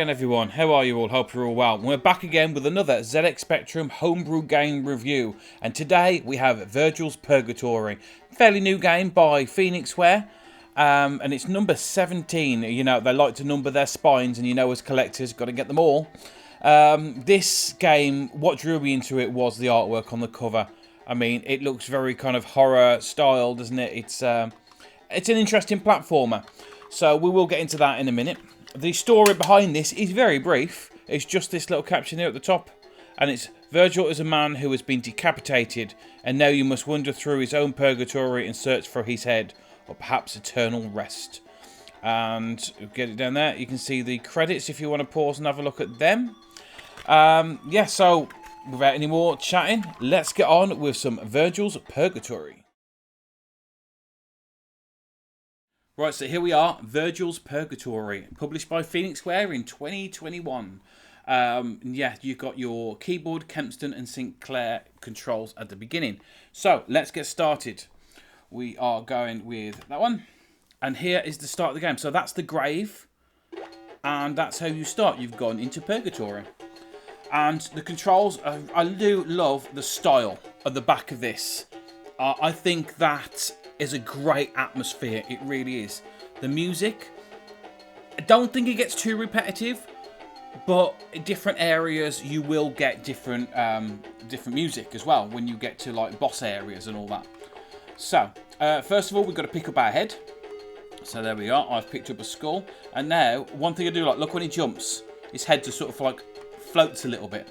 again, everyone. How are you all? Hope you're all well. We're back again with another ZXspectrum homebrew game review. And today we have Virgil's Purgatory. Fairly new game by Phoenixware. And it's number 17. You know, they like to number their spines, and you know, as collectors, got to get them all. This game, what drew me into it was the artwork on the cover. I mean, it looks very kind of horror style, doesn't it? It's an interesting platformer. So we will get into that in a minute. The story behind this is very brief. It's just this little caption here at the top. And it's, Virgil is a man who has been decapitated, and now you must wander through his own purgatory and search for his head, or perhaps eternal rest. And get it down there. You can see the credits if you want to pause and have a look at them. Yeah, so without any more chatting, let's get on with some Virgil's Purgatory. Right, so here we are, Virgil's Purgatory, published by Phoenixware in 2021. Yeah, you've got your keyboard, Kempston and Sinclair controls at the beginning. So, let's get started. We are going with that one. And here is the start of the game. So that's the grave. And that's how you start. You've gone into Purgatory. And the controls, I do love the style of the back of this. I think that is a great atmosphere. It really is. The music, I don't think it gets too repetitive, but in different areas you will get different music as well when you get to like boss areas and all that. So first of all, we've got to pick up our head. So there we are. I've picked up a skull, and now one thing I do like, look when he jumps, his head just sort of like floats a little bit.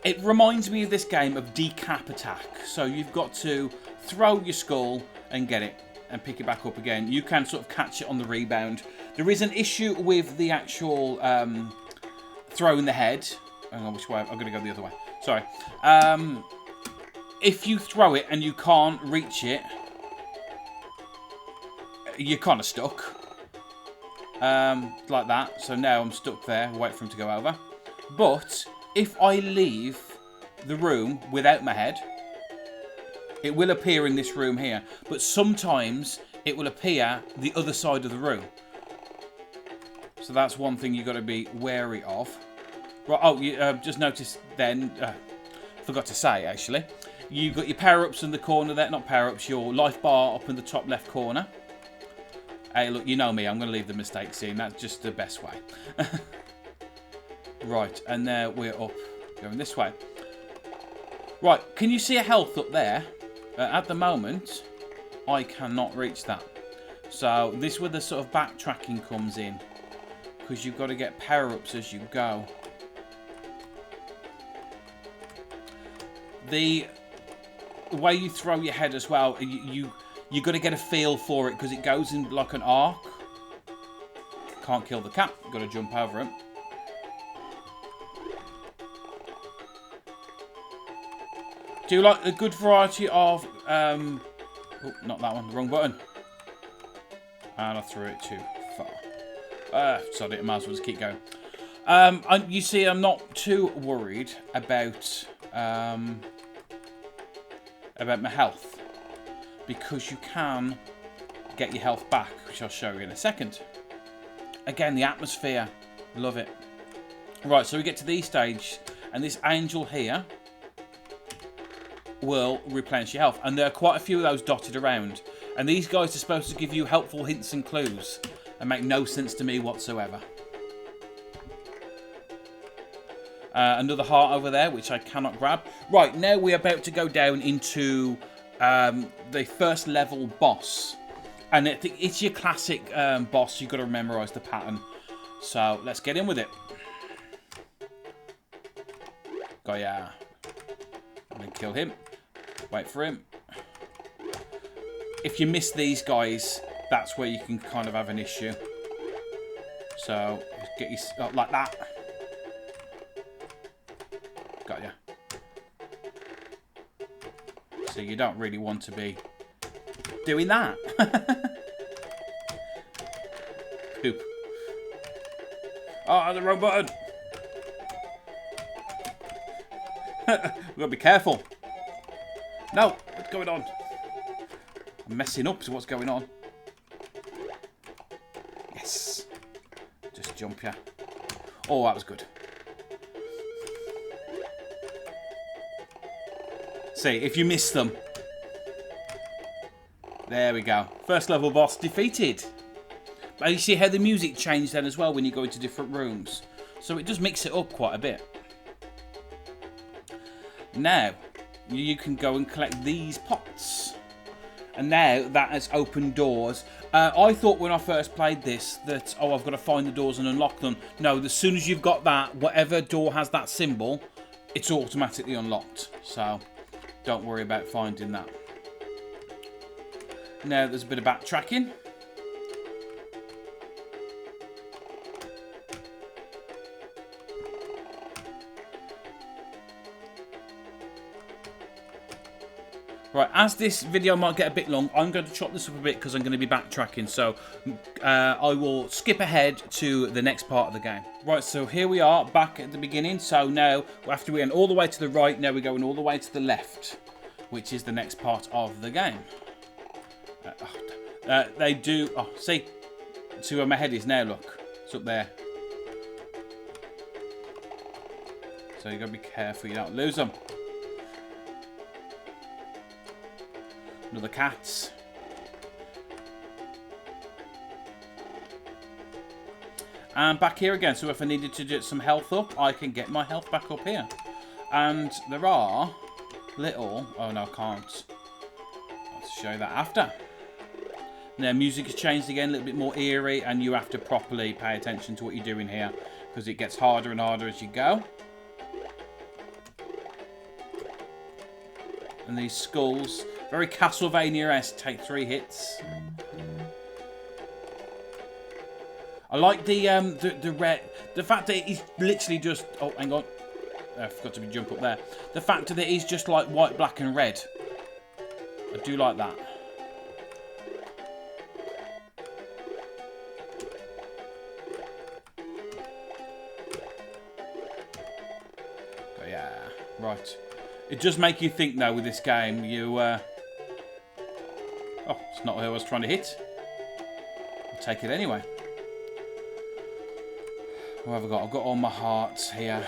It reminds me of this game of Decap Attack. So you've got to throw your skull and get it and pick it back up again. You can sort of catch it on the rebound. There is an issue with the actual throwing the head. Hang on, which way? I'm going to go the other way. Sorry. If you throw it and you can't reach it, you're kind of stuck. Like that. So now I'm stuck there. Wait for him to go over. But if I leave the room without my head, it will appear in this room here, but sometimes it will appear the other side of the room. So that's one thing you've got to be wary of. Right, oh, you just noticed then, forgot to say actually, you've got your power-ups in the corner there, not power-ups, your life bar up in the top left corner. Hey, look, you know me, I'm going to leave the mistakes in, that's just the best way. Right, and there we're up, going this way. Right, can you see a health up there? At the moment, I cannot reach that. So this is where the sort of backtracking comes in, because you've got to get power-ups as you go. The way you throw your head as well, you got to get a feel for it, because it goes in like an arc. Can't kill the cat, got to jump over him. Do you like a good variety of... oh, not that one. The wrong button. And I threw it too far. Sorry, I might as well just keep going. You see, I'm not too worried about my health, because you can get your health back, which I'll show you in a second. Again, the atmosphere. Love it. Right, so we get to this stage, and this angel here will replenish your health, and there are quite a few of those dotted around, and these guys are supposed to give you helpful hints and clues and make no sense to me whatsoever. Another heart over there which I cannot grab. Right, now we're about to go down into the first level boss, and it's your classic boss. You've got to memorize the pattern, so let's get in with it. Got ya. I'm gonna kill him. Wait for him. If you miss these guys, that's where you can kind of have an issue. So, get you like that. Got ya. So you don't really want to be doing that. Boop. Oh, the wrong button. We've got to be careful. No, what's going on? I'm messing up to what's going on. Yes. Just jump here. Oh, that was good. See, if you miss them. There we go. First level boss defeated. And you see how the music changed then as well when you go into different rooms. So it does mix it up quite a bit. Now, you can go and collect these pots. And now that has opened doors. I thought when I first played this that, oh, I've got to find the doors and unlock them. No, as soon as you've got that, whatever door has that symbol, it's automatically unlocked. So, don't worry about finding that. Now there's a bit of backtracking. Right, as this video might get a bit long, I'm going to chop this up a bit because I'm going to be backtracking. So I will skip ahead to the next part of the game. Right, so here we are back at the beginning. So now, after we went all the way to the right, now we're going all the way to the left, which is the next part of the game. They do... Oh, see? See where my head is now, look. It's up there. So you've got to be careful you don't lose them. Another cats. And back here again. So if I needed to get some health up, I can get my health back up here. And there are little... Oh, no, I can't. I'll show you that after. Now, music has changed again, a little bit more eerie, and you have to properly pay attention to what you're doing here, because it gets harder and harder as you go. And these skulls, very Castlevania-esque, take 3 hits. I like the red, the fact that he's literally just... Oh, hang on. I forgot to jump up there. The fact that he's just like white, black, and red. I do like that. Right. It does make you think, though, with this game. You, Oh, it's not who I was trying to hit. I'll take it anyway. What have I got? I've got all my hearts here.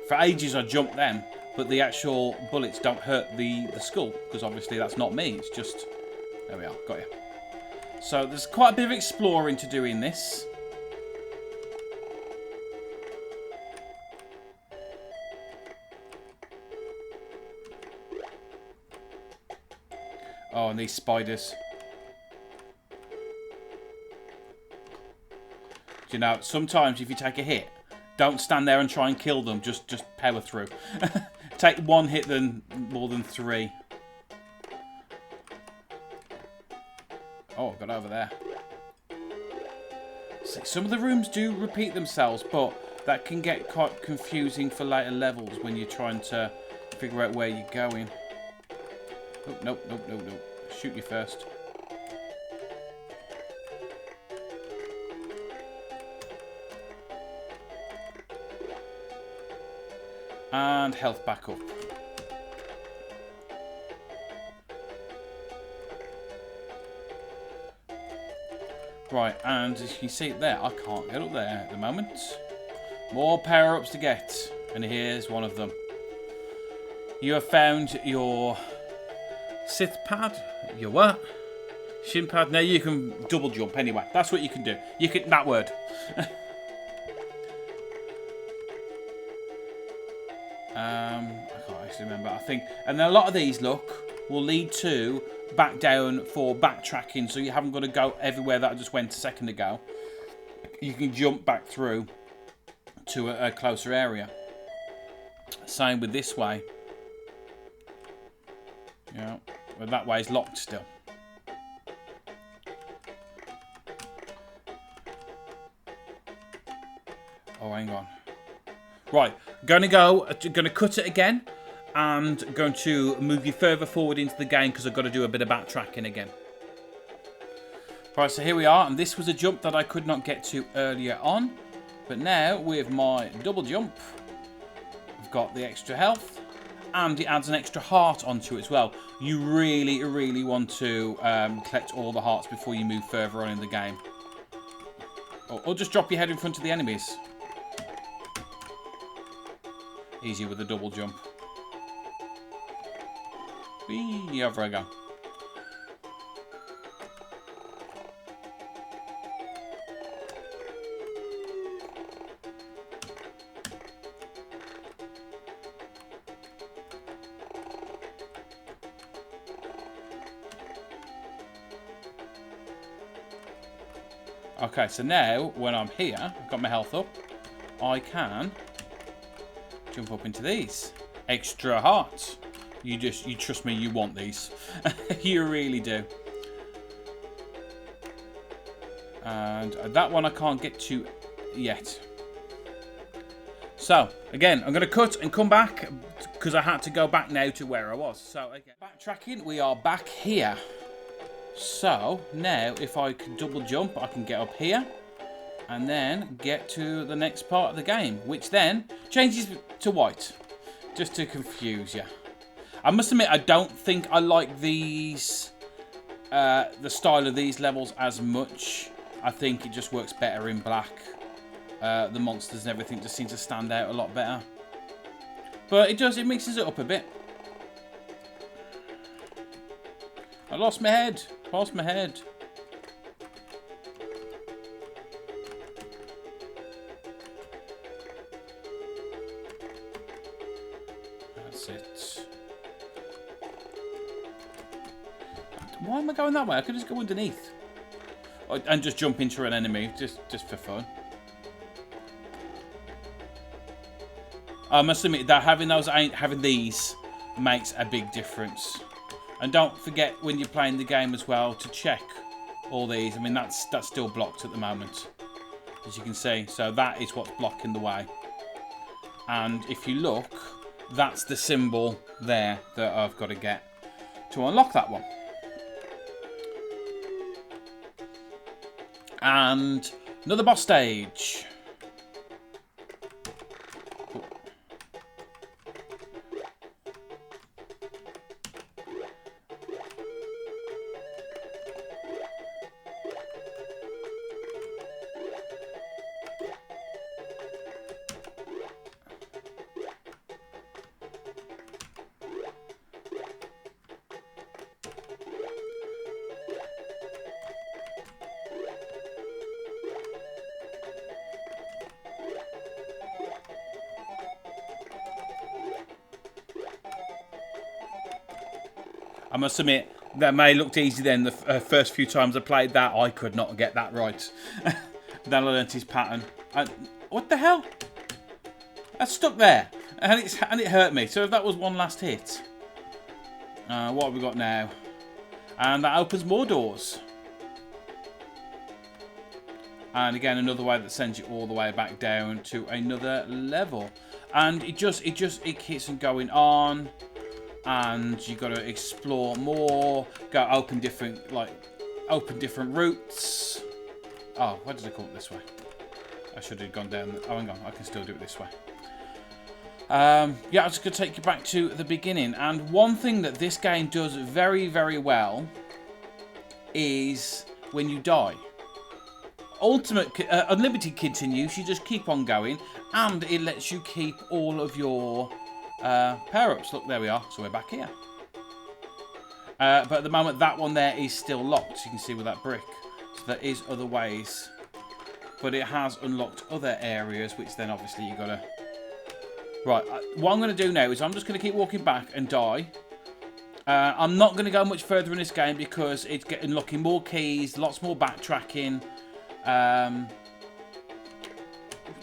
For ages, I jumped them, but the actual bullets don't hurt the skull, because obviously that's not me. It's just... There we are. Got you. So there's quite a bit of exploring to do in this. Oh, and these spiders. You know, sometimes if you take a hit, don't stand there and try and kill them. Just power through. Take 1 hit than more than 3. Oh, got over there. See, some of the rooms do repeat themselves, but that can get quite confusing for later levels when you're trying to figure out where you're going. Oh, nope. Shoot you first. And health back up. Right, and as you can see there, I can't get up there at the moment. More power-ups to get, and here's one of them. You have found your Sith pad. Your what? Shin pad. Now you can double jump anyway. That's what you can do. You can... That word. I can't actually remember. I think... And then a lot of these, look, will lead to back down for backtracking. So you haven't got to go everywhere that I just went a second ago. You can jump back through to a closer area. Same with this way. Yeah. Well, that way is locked still. Oh, hang on. Right, going to cut it again, and going to move you further forward into the game because I've got to do a bit of backtracking again. Right, so here we are, and this was a jump that I could not get to earlier on, but now with my double jump, I've got the extra health. And it adds an extra heart onto it as well. You really, really want to collect all the hearts before you move further on in the game. Or just drop your head in front of the enemies. Easy with a double jump. Whee, over I go. Okay, so now when I'm here, I've got my health up, I can jump up into these. Extra hearts. You trust me, you want these. You really do. And that one I can't get to yet. So, again, I'm going to cut and come back because I had to go back now to where I was. So, again, backtracking, we are back here. So, now if I can double jump, I can get up here and then get to the next part of the game, which then changes to white, just to confuse you. I must admit, I don't think I like these, the style of these levels as much. I think it just works better in black. The monsters and everything just seem to stand out a lot better. But it mixes it up a bit. I lost my head. Lost my head. That's it. Why am I going that way? I could just go underneath. And just jump into an enemy, just for fun. I must admit that having these makes a big difference. And don't forget when you're playing the game as well to check all these. I mean, that's still blocked at the moment, as you can see. So that is what's blocking the way. And if you look, that's the symbol there that I've got to get to unlock that one. And another boss stage. I must admit, that may have looked easy then. The first few times I played that, I could not get that right. Then I learnt his pattern. What the hell? That's stuck there. And it hurt me. So that was one last hit. What have we got now? And that opens more doors. And again, another way that sends you all the way back down to another level. And it keeps on going on. And you got to explore more, go open different routes. Oh, why did I come up this way? I should have gone down. Oh, hang on, I can still do it this way. Yeah, I'm just going to take you back to the beginning. And one thing that this game does very, very well is when you die. Unlimited continues, you just keep on going, and it lets you keep all of your power-ups. Look, there we are. So we're back here. But at the moment, that one there is still locked. You can see with that brick. So there is other ways. But it has unlocked other areas, which then obviously you've got to... Right, what I'm going to do now is I'm just going to keep walking back and die. I'm not going to go much further in this game because it's unlocking more keys, lots more backtracking.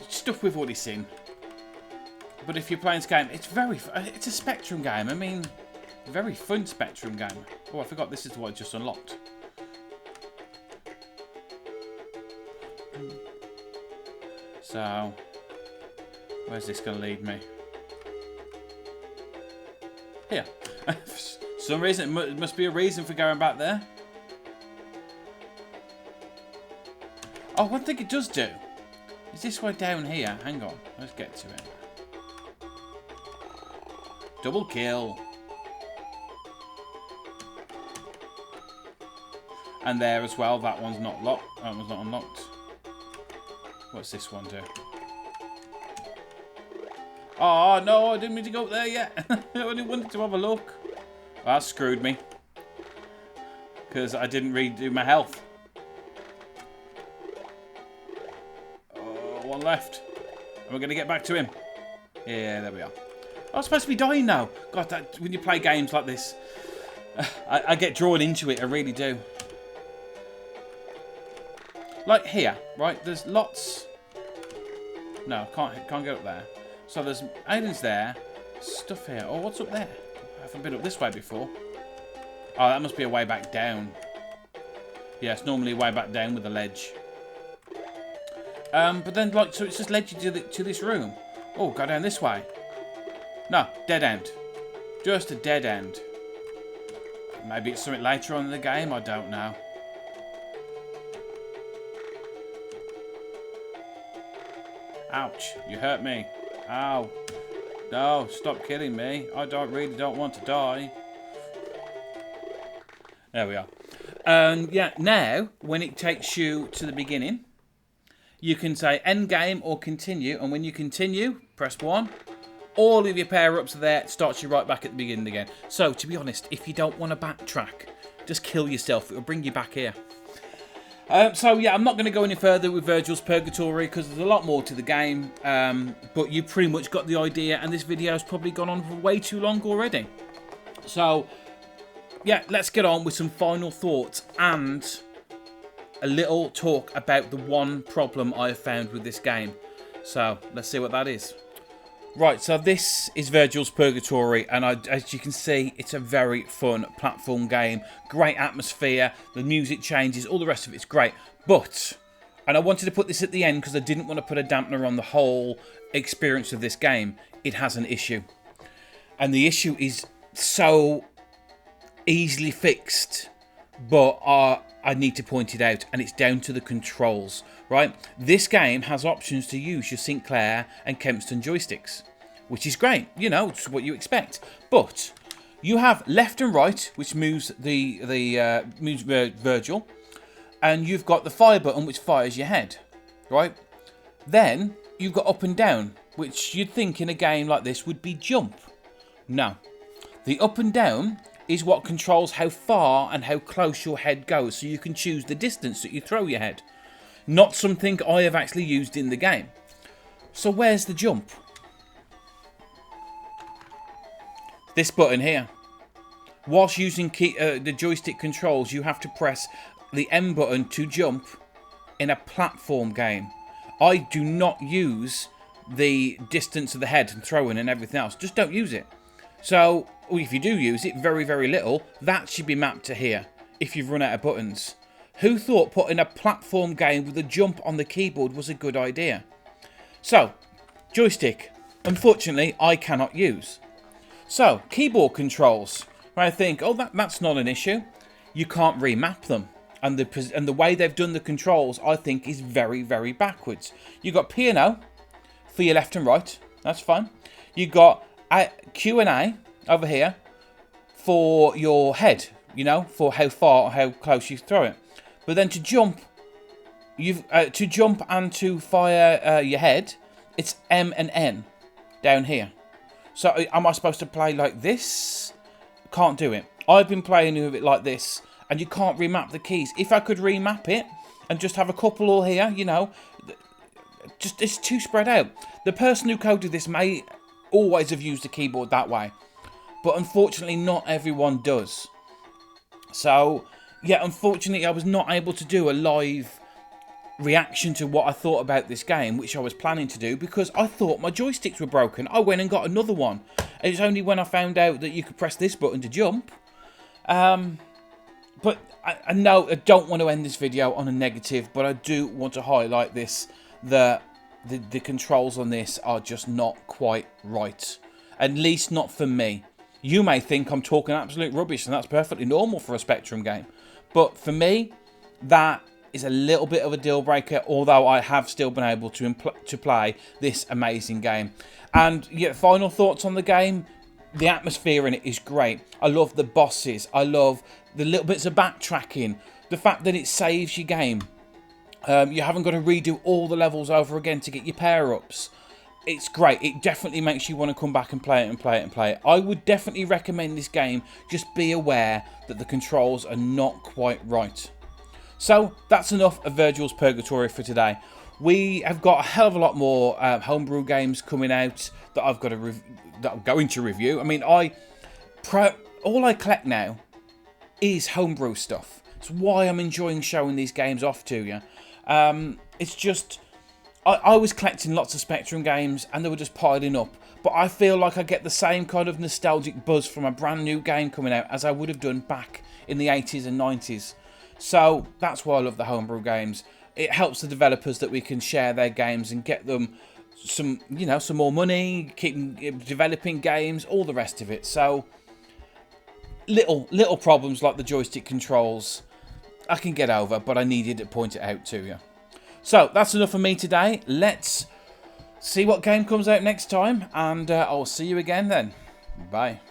Stuff we've already seen. But if you're playing this game, it's a Spectrum game. I mean, very fun Spectrum game. Oh, I forgot this is what I just unlocked. So, where's this going to lead me? Here. For some reason, it must be a reason for going back there. Oh, one thing it does do is this way down here. Hang on, let's get to it. Double kill. And there as well, that one's not locked. That one's not unlocked. What's this one do? Oh, no, I didn't mean to go up there yet. I only wanted to have a look. Well, that screwed me. Because I didn't redo my health. Oh, one left. Am I going to get back to him? Yeah, there we are. I was supposed to be dying now. God, when you play games like this, I get drawn into it. I really do. Like here, right? There's lots. No, can't get up there. So there's islands there. Stuff here. Oh, what's up there? I haven't been up this way before. Oh, that must be a way back down. Yeah, it's normally a way back down with a ledge. But then, like, so it's just led you to this room. Oh, go down this way. No, dead end. Just a dead end. Maybe it's something later on in the game. I don't know. Ouch! You hurt me. Ow! No, stop killing me. I really don't want to die. There we are. And yeah, now when it takes you to the beginning, you can say end game or continue, and when you continue, press 1. All of your power-ups are there. It starts you right back at the beginning again. So, to be honest, if you don't want to backtrack, just kill yourself. It'll bring you back here. So, yeah, I'm not going to go any further with Virgil's Purgatory because there's a lot more to the game. But you pretty much got the idea, and this video has probably gone on for way too long already. So, yeah, let's get on with some final thoughts and a little talk about the one problem I have found with this game. So, let's see what that is. Right, so this is Virgil's Purgatory, and as you can see, it's a very fun platform game. Great atmosphere, the music changes, all the rest of it's great. But, and I wanted to put this at the end because I didn't want to put a dampener on the whole experience of this game. It has an issue. And the issue is so easily fixed, but I need to point it out, and it's down to the controls, right? This game has options to use your Sinclair and Kempston joysticks, which is great, you know, it's what you expect. But you have left and right, which moves moves Virgil, and you've got the fire button, which fires your head, right? Then you've got up and down, which you'd think in a game like this would be jump. No, the up and down is what controls how far and how close your head goes, so you can choose the distance that you throw your head. Not something I have actually used in the game. So where's the jump? This button here. Whilst using the joystick controls, you have to press the M button to jump in a platform game. I do not use the distance of the head and throwing and everything else. Just don't use it. So, if you do use it, very, very little, that should be mapped to here, if you've run out of buttons. Who thought putting a platform game with a jump on the keyboard was a good idea? So, joystick, unfortunately, I cannot use. So, keyboard controls, where I think, oh, that's not an issue. You can't remap them. And the way they've done the controls, I think, is very, very backwards. You've got P and O for your left and right, that's fine. You've got Q and A over here for your head, you know, for how far or how close you throw it. But then to jump, to jump and to fire your head, it's M and N down here. So am I supposed to play like this? Can't do it. I've been playing with it like this, and you can't remap the keys. If I could remap it and just have a couple all here, you know, just it's too spread out. The person who coded this may always have used the keyboard that way, but unfortunately not everyone does. So yeah, unfortunately I was not able to do a live reaction to what I thought about this game, which I was planning to do, because I thought my joysticks were broken. I went and got another one. It's only when I found out that you could press this button to jump. But I know I don't want to end this video on a negative, but I do want to highlight this, that the controls on this are just not quite right. At least not for me. You may think I'm talking absolute rubbish, and that's perfectly normal for a Spectrum game. But for me, that is a little bit of a deal breaker, although I have still been able to play this amazing game. And yeah, final thoughts on the game. The atmosphere in it is great. I love the bosses. I love the little bits of backtracking. The fact that it saves your game. You haven't got to redo all the levels over again to get your power-ups. It's great. It definitely makes you want to come back and play it and play it and play it. I would definitely recommend this game. Just be aware that the controls are not quite right. So that's enough of Virgil's Purgatory for today. We have got a hell of a lot more homebrew games coming out that that I'm going to review. I mean, all I collect now is homebrew stuff. It's why I'm enjoying showing these games off to you. It's just I was collecting lots of Spectrum games and they were just piling up. But I feel like I get the same kind of nostalgic buzz from a brand new game coming out as I would have done back in the 80s and 90s. So that's why I love the homebrew games. It helps the developers that we can share their games and get them some more money, keep developing games, all the rest of it. So little problems like the joystick controls I can get over, but I needed to point it out to you. So that's enough for me today. Let's see what game comes out next time, and I'll see you again then. Bye.